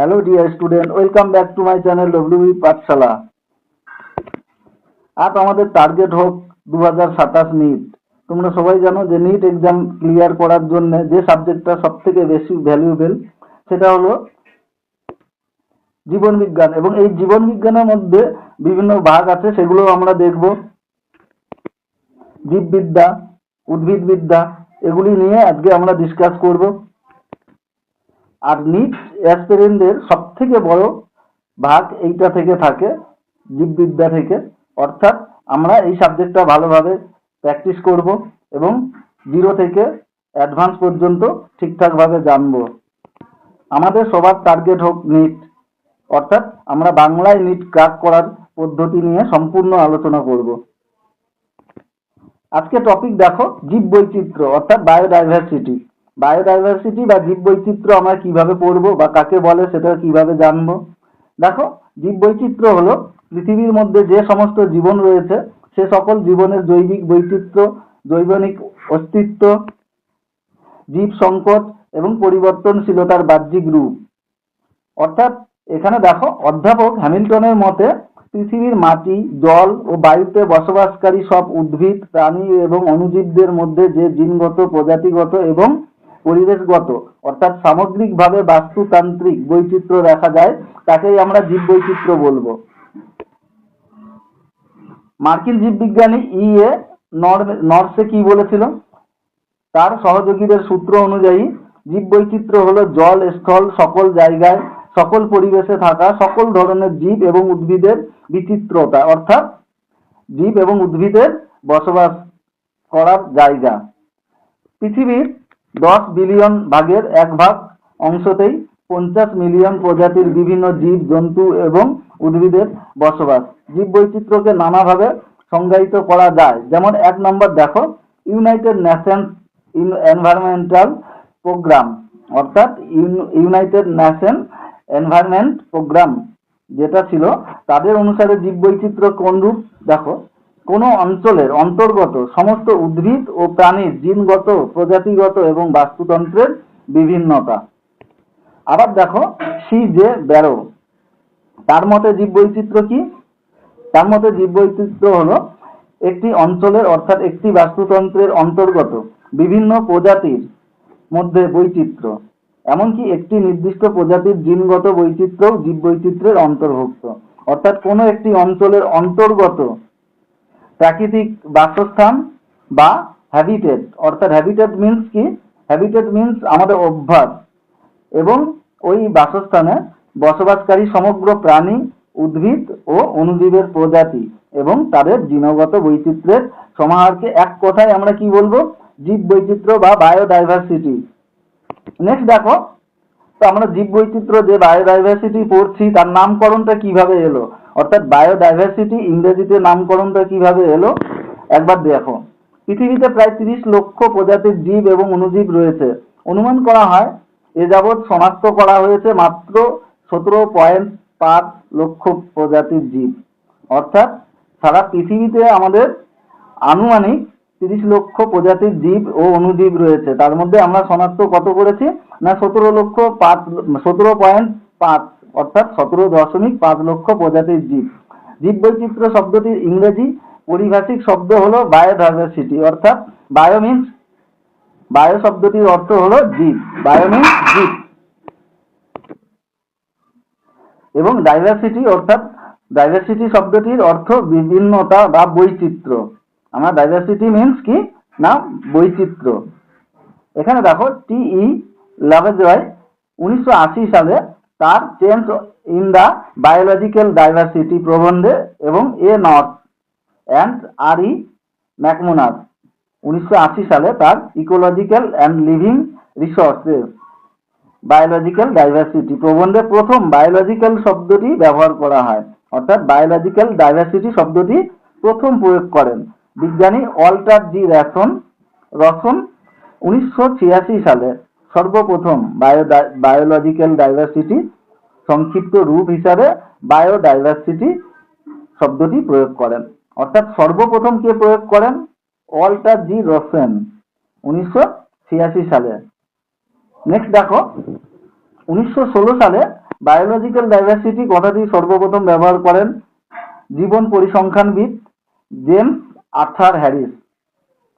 Hello dear student, welcome back to my channel WB পাঠশালা। আজ আমাদের target হোক 2027 NEET. তোমরা সবাই জানো যে নিট এক্সাম ক্লিয়ার করার জন্য যে সাবজেক্টটা সবথেকে বেশি ভ্যালুয়েবল সেটা হলো জীবন বিজ্ঞান, এবং এই জীবন বিজ্ঞানের মধ্যে বিভিন্ন ভাগ আছে, সেগুলো আমরা দেখব। জীববিদ্যা, উদ্ভিদবিদ্যা, এগুলি নিয়ে আজকে আমরা ডিসকাস করব। আর নিট অ্যাসপিরেন্টদের সবথেকে বড় ভাগ এইটা থেকে থাকে, জীববিদ্যা থেকে। অর্থাৎ আমরা এই সাবজেক্টটা ভালোভাবে প্র্যাকটিস করব এবং জিরো থেকে অ্যাডভান্স পর্যন্ত ঠিকঠাকভাবে জানব। আমাদের সবার টার্গেট হোক নিট, অর্থাৎ আমরা বাংলায় নিট ক্র্যাক করার পদ্ধতি নিয়ে সম্পূর্ণ আলোচনা করব। আজকে টপিক দেখো, জীববৈচিত্র্য অর্থাৎ বায়োডাইভার্সিটি। বায়োডাইভার্সিটি বা জীববৈচিত্র্য আমরা কিভাবে পড়বো বা কাকে বলে সেটা কিভাবে জানবো। দেখো, জীববৈচিত্র্য হলো পৃথিবীর মধ্যে যে সমস্ত জীবন রয়েছে সে সকল জীবনের জৈবিক বৈচিত্র্য, জৈবনিক অস্তিত্ব, জীব সংকট এবং পরিবর্তনশীলতার বাহ্যিক রূপ। অর্থাৎ এখানে দেখো, অধ্যাপক হ্যামিল্টনের মতে পৃথিবীর মাটি, জল ও বায়ুতে বসবাসকারী সব উদ্ভিদ, প্রাণী এবং অণুজীবদের মধ্যে যে জিনগত, প্রজাতিগত এবং পরিবেশগত অর্থাৎ সামগ্রিকভাবে বাস্তুতান্ত্রিক বৈচিত্র্য দেখা যায় তাকেই আমরা জীববৈচিত্র্য বলবো। মার্কিন জীববিজ্ঞানী E.A. নর্সে কি বলেছিল? তার সহযোগীদের সূত্র অনুযায়ী জীববৈচিত্র্য হলো জল স্থল সকল জায়গায় সকল পরিবেশে থাকা সকল ধরনের জীব এবং উদ্ভিদের বিচিত্রতা, অর্থাৎ জীব এবং উদ্ভিদের বসবাস করার জায়গা। পৃথিবীর 10 বিলিয়ন ভাগের 1 ভাগ অংশতেই 50 মিলিয়ন প্রজাতির বিভিন্ন জীব, জন্তু এবং উদ্ভিদের বসবাস। জীববৈচিত্র্যকে নানাভাবে সংজ্ঞায়িত করা যায়। যেমন 1 নম্বর দেখো, ইউনাইটেড নেশনস এনভায়রনমেন্টাল প্রোগ্রাম, অর্থাৎ ইউনাইটেড নেশন এনভায়রনমেন্ট প্রোগ্রাম যেটা ছিল, তাদের অনুসারে জীববৈচিত্র্য কোন রূপ? দেখো, কোনো অঞ্চলের অন্তর্গত সমস্ত উদ্ভিদ ও প্রাণীর জিনগত, প্রজাতিগত এবং বাস্তুতন্ত্রের বিভিন্নতা। আবার দেখো, C.J. ব্যারো, তার মতে জীববৈচিত্র্য কি? তার মতে জীববৈচিত্র্য হলো একটি অঞ্চলের অর্থাৎ একটি বাস্তুতন্ত্রের অন্তর্গত বিভিন্ন প্রজাতির মধ্যে বৈচিত্র্য, এমনকি একটি নির্দিষ্ট প্রজাতির জিনগত বৈচিত্র্যও জীববৈচিত্র্যের অন্তর্ভুক্ত। অর্থাৎ কোনো একটি অঞ্চলের অন্তর্গত প্রাকৃতিক বাসস্থান বা হ্যাবিটেট, অর্থাৎ হ্যাবিটেট মিন্স কি? হ্যাবিটেট মিন্স আমাদের অভ্যাস, এবং ওই বাসস্থানে বসবাসকারী সমগ্র প্রাণী, উদ্ভিদ ও অণুজীবের প্রজাতি এবং তাদের জিনগত বৈচিত্র্যের সমাহারকে এক কথায় আমরা কি বলবো? জীববৈচিত্র্য বা বায়োডাইভার্সিটি। নেক্সট দেখো, তো আমরা জীববৈচিত্র্য যে বায়োডাইভার্সিটি পড়ছি তার নামকরণটা কিভাবে এলো, অর্থাৎ বায়োডাইভার্সিটি ইংরেজিতে নামকরণটা কিভাবে এলো একবার দেখো। পৃথিবীতে প্রায় 30 লক্ষ প্রজাতির জীব এবং অণুজীব রয়েছে। অনুমান করা হয় এ যাবৎ শনাক্ত করা হয়েছে মাত্র 17.5 লক্ষ প্রজাতির জীব। অর্থাৎ সারা পৃথিবীতে আমাদের আনুমানিক 30 লক্ষ প্রজাতির জীব ও অণুজীব রয়েছে। তার মধ্যে আমরা শনাক্ত কত করেছি না 17.5 অর্থাৎ 17.5 লক্ষ প্রজাতির জীব। জীববৈচিত্র্য শব্দটির ইংরেজি পরিভাষিক শব্দ হলো বায়োডাইভার্সিটি, অর্থাৎ বায়ো মিন্স, বায়ো শব্দটির অর্থ হলো জীব, বায়ো মিন্স জীব, এবং ডাইভার্সিটি অর্থাৎ ডাইভার্সিটি শব্দটির অর্থ বিভিন্নতা বা বৈচিত্র্য। আমরা ডাইভার্সিটি মিন্স কি না বৈচিত্র্য। এখানে দেখো, T.E. লাভেজয় 1980 সালে তার change in the biological diversity প্রবন্ধে এবং A. North and R.E. ম্যাকমোনাস 1980 সালে তার ecological and living resources biological diversity প্রবন্ধে প্রথম বায়োলজিক্যাল শব্দটি ব্যবহার করা হয়, অর্থাৎ বায়োলজিক্যাল ডাইভার্সিটি শব্দটি প্রথম প্রয়োগ করেন বিজ্ঞানী ওয়াল্টার জি রসন 1986 সালে। সর্বপ্রথম বায়োলজিক্যাল ডাইভার্সিটি সংক্ষিপ্ত রূপ হিসাবে বায়োডাইভার্সিটি শব্দটি প্রয়োগ করেন। অর্থাৎ সর্বপ্রথম কে প্রয়োগ করেন? ওয়াল্টার জি রসেন 1986 সালে। নেক্সট দেখো, 1916 সালে বায়োলজিক্যাল ডাইভার্সিটি কথাটি সর্বপ্রথম ব্যবহার করেন জীবন পরিসংখ্যানবিদ জেমস আর্থার হ্যারিস।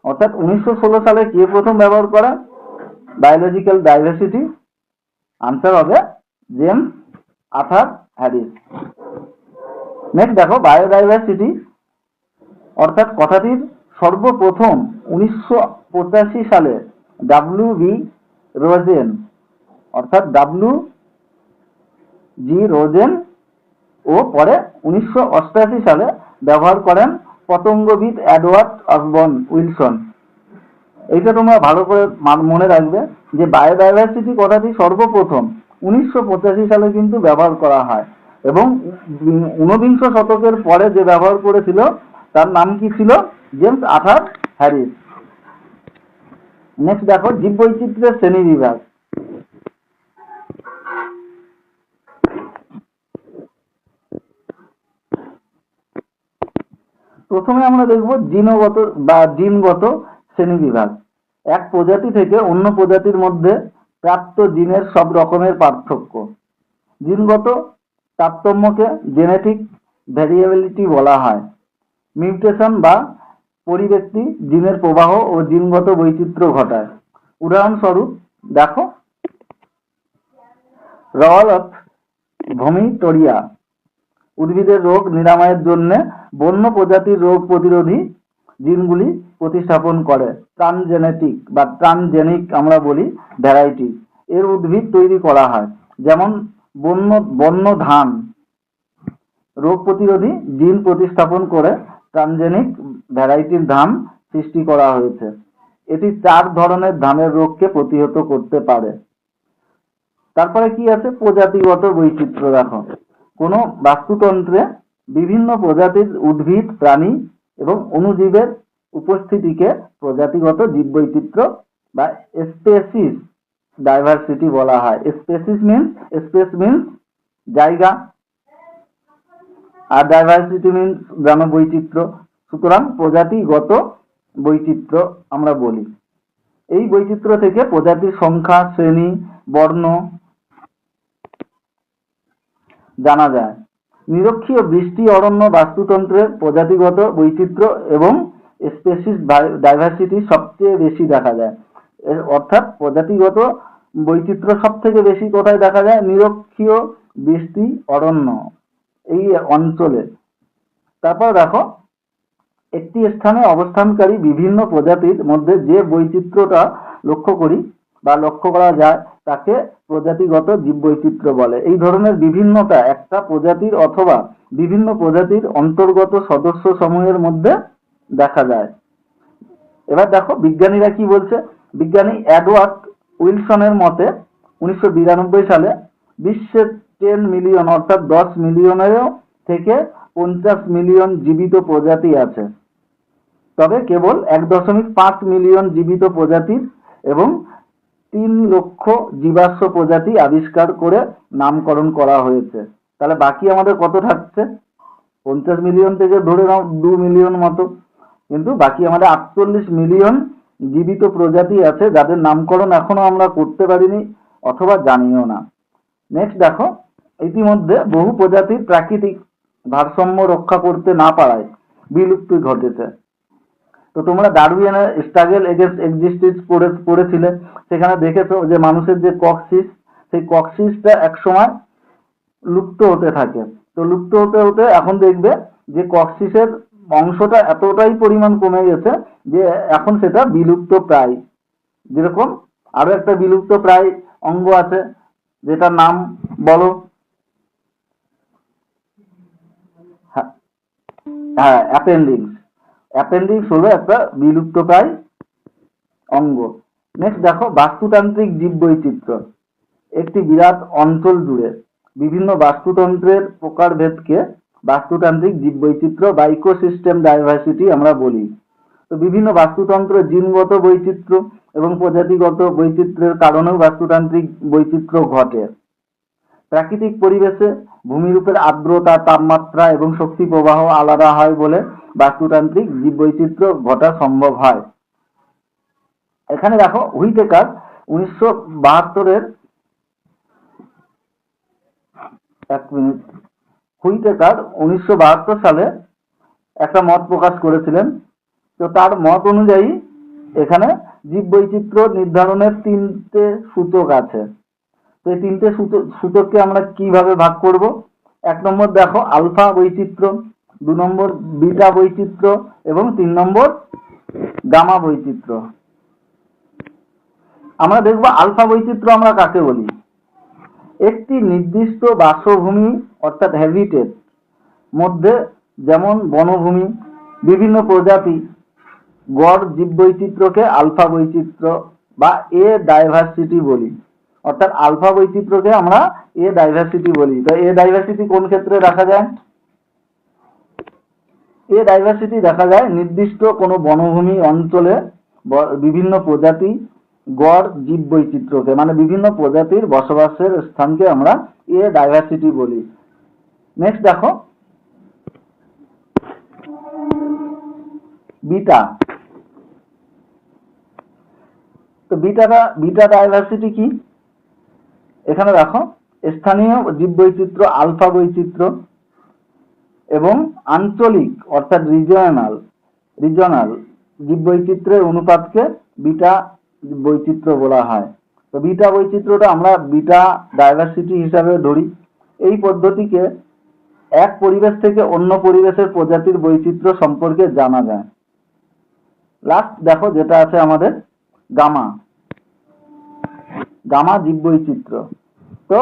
অর্থাৎ 1916 সালে কে প্রথম ব্যবহার করে বায়োলজিক্যাল ডাইভার্সিটি? আনসার হবে জেমস আর্থার হ্যারিস। নেক্সট দেখো, বায়োডাইভার্সিটি অর্থাৎ কথাটির সর্বপ্রথম 1985 সালে W.B. রোজেন অর্থাৎ W.G. রোজেন ও পরে 1988 সালে ব্যবহার করেন পতঙ্গবিদ এডওয়ার্ড অসবর্ন উইলসন। এইটা তোমরা ভালো করে মনে রাখবে যে বায়োডাইভার্সিটি কথাটি সর্বপ্রথম 1985 সালে কিন্তু ব্যবহার করা হয় এবং 19বিংশ শতকের পরে যে ব্যবহার করেছিল তার নাম কি ছিল? James Arthur Harris. নেক্সট দেখো, জীববৈচিত্র্যের শ্রেণী বিভাগ। প্রথমে আমরা দেখব জিনগত বা জিনগত শ্রেণীবিভাগ। এক প্রজাতি থেকে অন্য প্রজাতির মধ্যে প্রাপ্ত জিনের সব রকমের পার্থক্য। জিনগত তারতম্যকে জেনেটিক ভ্যারিয়েবিলিটি বলা হয়। মিউটেশন বা পরিব্যক্তি জিনের প্রবাহ ও জিনগত বৈচিত্র্য ঘটায়। উদাহরণস্বরূপ দেখো, রওয়ালথ ভমিটোরিয়া উদ্ভিদের রোগ নিরাময়ের জন্য বন্য প্রজাতির রোগ প্রতিরোধী জিনগুলি প্রতিস্থাপন করে। ট্রান্সজেনেটিক বা ট্রান্সজেনিক আমরা বলি ভ্যারাইটি এর উদ্ভিদ তৈরি করা হয়। যেমন বন্য ধান রোগ প্রতিরোধী জিন প্রতিস্থাপন করে ট্রান্সজেনিক ভ্যারাইটির ধান সৃষ্টি করা হয়েছে। এটি 4 ধরনের ধানের রোগকে প্রতিহত করতে পারে। তারপরে কি আছে? প্রজাতিগত বৈচিত্র্য। দেখো, কোনো বাস্তুতন্ত্রে বিভিন্ন প্রজাতির উদ্ভিদ, প্রাণী এবং অণুজীবের উপস্থিতিকে প্রজাতিগত জীববৈচিত্র্য বা স্পেসিস ডাইভার্সিটি বলা হয়। স্পেসিস মিন্স জায়গা, আর ডাইভার্সিটি মিন্স বৈচিত্র্য। সুতরাং প্রজাতিগত বৈচিত্র্য আমরা বলি। এই বৈচিত্র্য থেকে প্রজাতির সংখ্যা, শ্রেণী, বর্ণ জানা যায়। নিরক্ষীয় বৃষ্টি অরণ্য বাস্তুতন্ত্রের প্রজাতিগত বৈচিত্র্য এবং স্পেসিস ডাইভার্সিটি সবচেয়ে বেশি দেখা যায়। অর্থাৎ প্রজাতিগত বৈচিত্র্য সব থেকে বেশি কোথায় দেখা যায়? নিরক্ষীয় বৃষ্টি অরণ্য এই অঞ্চলে। তারপর দেখো, একটি স্থানে অবস্থানকারী বিভিন্ন প্রজাতির মধ্যে যে বৈচিত্র্যটা লক্ষ্য করা যায় তাকে প্রজাতিগত জীববৈচিত্র্য বলে। এই ধরনের বিভিন্নতা একটা প্রজাতির অথবা বিভিন্ন প্রজাতির অন্তর্গত সদস্য সমূহের মধ্যে দেখা যায়। এবার দেখো বিজ্ঞানীরা কি বলছে। বিজ্ঞানী এডওয়ার্ড উইলসনের মতে 1992 সালে বিশ্বের 10 মিলিয়ন অর্থাৎ 10 মিলিয়নেরও থেকে 50 মিলিয়ন জীবিত প্রজাতি আছে। তবে কেবল 1.5 মিলিয়ন জীবিত প্রজাতির এবং 3 লক্ষ জীবাশ্ম প্রজাতি আবিষ্কার করে নামকরণ করা হয়েছে। তাহলে বাকি আমাদের কত থাকছে? 50 মিলিয়ন থেকে ধরে নাও 2 মিলিয়ন মতো, কিন্তু বাকি আমাদের 48 মিলিয়ন জীবিত প্রজাতি আছে যাদের নামকরণ এখনো আমরা করতে পারিনি অথবা জানিও না। নেক্সট দেখো, ইতিমধ্যে বহু প্রজাতির প্রাকৃতিক ভারসাম্য রক্ষা করতে না পারায় বিলুপ্তি ঘটেছে। তো তোমরা ডারউইনের স্ট্রাগল এগেইনস্ট এক্সিস্টেন্স পড়েছিলে, সেখানে দেখেছো যে মানুষের যে ককসিস, সেই ককসিসটা একসময় লুপ্ত হতে থাকে। তো লুপ্ত হতে হতে এখন দেখবে যে ককসিসের অংশটা এতটাই পরিমাণ কমে গেছে যে এখন সেটা বিলুপ্ত প্রায়। যেরকম আরো একটা বিলুপ্ত প্রায় অঙ্গ আছে, যেটার নাম বলো? হ্যাঁ, অ্যাপেন্ডিক্স হলো একটা বিলুপ্ত প্রায় অঙ্গ। নেক্সট দেখো, বাস্তুতান্ত্রিক জীববৈচিত্র্য। একটি বিরাট অঞ্চল জুড়ে বিভিন্ন বাস্তুতন্ত্রের প্রকারভেদকে বাস্তুতান্ত্রিক জীববৈচিত্র্য বা ইকোসিস্টেম ডাইভার্সিটি আমরা বলি। তো বিভিন্ন বাস্তুতন্ত্র জিনগত বৈচিত্র্য এবং প্রজাতিগত বৈচিত্র্যের কারণেও বাস্তুতান্ত্রিক বৈচিত্র্য ঘটে। প্রাকৃতিক পরিবেশে ভূমিরূপের আর্দ্রতা, তাপমাত্রা এবং শক্তি প্রবাহ আলাদা হয় বলে বাস্তুতান্ত্রিক জীববৈচিত্র্য ঘটা সম্ভব হয়। এখানে দেখো, হুইটেকার 1972 এক মিনিট। হুইটেকার 1972 সালে একটা মত প্রকাশ করেছিলেন। তো তার মত অনুযায়ী এখানে জীববৈচিত্র্য নির্ধারণের তিনটে সূচক আছে। তো এই তিনটে সূচককে আমরা কিভাবে ভাগ করব? 1 নম্বর দেখো আলফা বৈচিত্র্য, 2 নম্বর বিটা বৈচিত্র্য এবং 3 নম্বর গামা বৈচিত্র্য। আমরা দেখব আলফা বৈচিত্র্য আমরা কাকে বলি? একটি নির্দিষ্ট বাসভূমি অর্থাৎ হ্যাবিটেট মধ্যে, যেমন বনভূমি, বিভিন্ন প্রজাতি, গড় জীববৈচিত্র্যকে আলফা বৈচিত্র্য বা এ ডাইভার্সিটি বলি। অর্থাৎ আলফা বৈচিত্র্যকে আমরা এ ডাইভার্সিটি বলি। তো এ ডাইভার্সিটি কোন ক্ষেত্রে দেখা যায়? এ ডাইভার্সিটি দেখা যায় নির্দিষ্ট কোনো বনভূমি অঞ্চলে বিভিন্ন প্রজাতি, গড় জীববৈচিত্র্যকে, মানে বিভিন্ন প্রজাতির বসবাসের স্থানকে আমরা এ ডাইভার্সিটি বলি। নেক্সট দেখো বিটা। তো বিটা ডাইভার্সিটি কি? এখানে দেখো স্থানীয় জীববৈচিত্র্য আলফা বৈচিত্র্য এবং আঞ্চলিক অর্থাৎ রিজনাল জীববৈচিত্র্যের অনুপাতকে বিটা বৈচিত্র্য বলা হয়। তো বিটা বৈচিত্র্যটা আমরা বিটা ডাইভার্সিটি হিসাবে ধরি। এই পদ্ধতিকে এক পরিবেশ থেকে অন্য পরিবেশের প্রজাতির বৈচিত্র্য সম্পর্কে জানা যায়। লাস্ট দেখো যেটা আছে আমাদের গামা জীববৈচিত্র্য। তো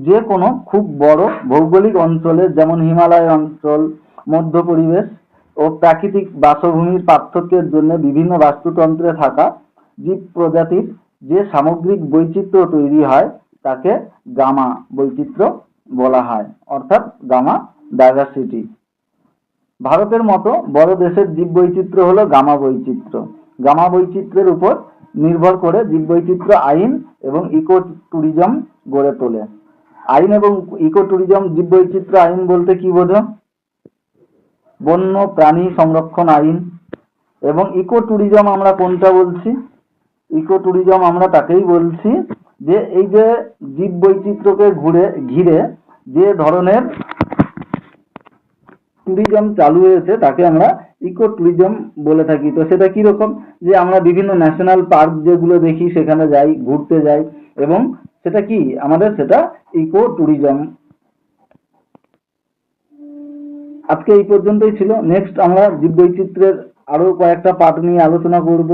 যে কোনো খুব বড় ভৌগোলিক অঞ্চলে, যেমন হিমালয় অঞ্চল, মধ্য পরিবেশ ও প্রাকৃতিক বাসভূমির পার্থক্যের জন্য বিভিন্ন বাস্তুতন্ত্রে থাকা জীব প্রজাতির যে সামগ্রিক বৈচিত্র্য তৈরি হয় তাকে গামা বৈচিত্র্য বলা হয়, অর্থাৎ গামা ডাইভার্সিটি। ভারতের মতো বড় দেশের জীববৈচিত্র্য হলো গামা বৈচিত্র্য। গামা বৈচিত্র্যের উপর নির্ভর করে জীববৈচিত্র্য আইন এবং ইকো ট্যুরিজম গড়ে তোলে। আইন এবং ইকো ট্যুরিজম, জীববৈচিত্র্য আইন বলতে কি বোঝো? বন্য প্রাণী সংরক্ষণ আইন। এবং ইকো ট্যুরিজম আমরা কোনটা বলছি? ইকো ট্যুরিজম আমরা তাকেই বলছি যে এই যে জীববৈচিত্র্যকে ঘিরে যে ধরনের ট্যুরিজম চালু হয়েছে তাকে আমরা ইকো ট্যুরিজম বলে থাকি। তো সেটা কি রকম? যে আমরা বিভিন্ন ন্যাশনাল পার্ক যেগুলো দেখি সেখানে যাই, ঘুরতে যাই, এবং সেটা কি আমাদের সেটা ইকো ট্যুরিজম। আজকে এই পর্যন্তই ছিল। নেক্সট আমরা জীববৈচিত্র্যের আরো কয়েকটা পার্ট নিয়ে আলোচনা করব।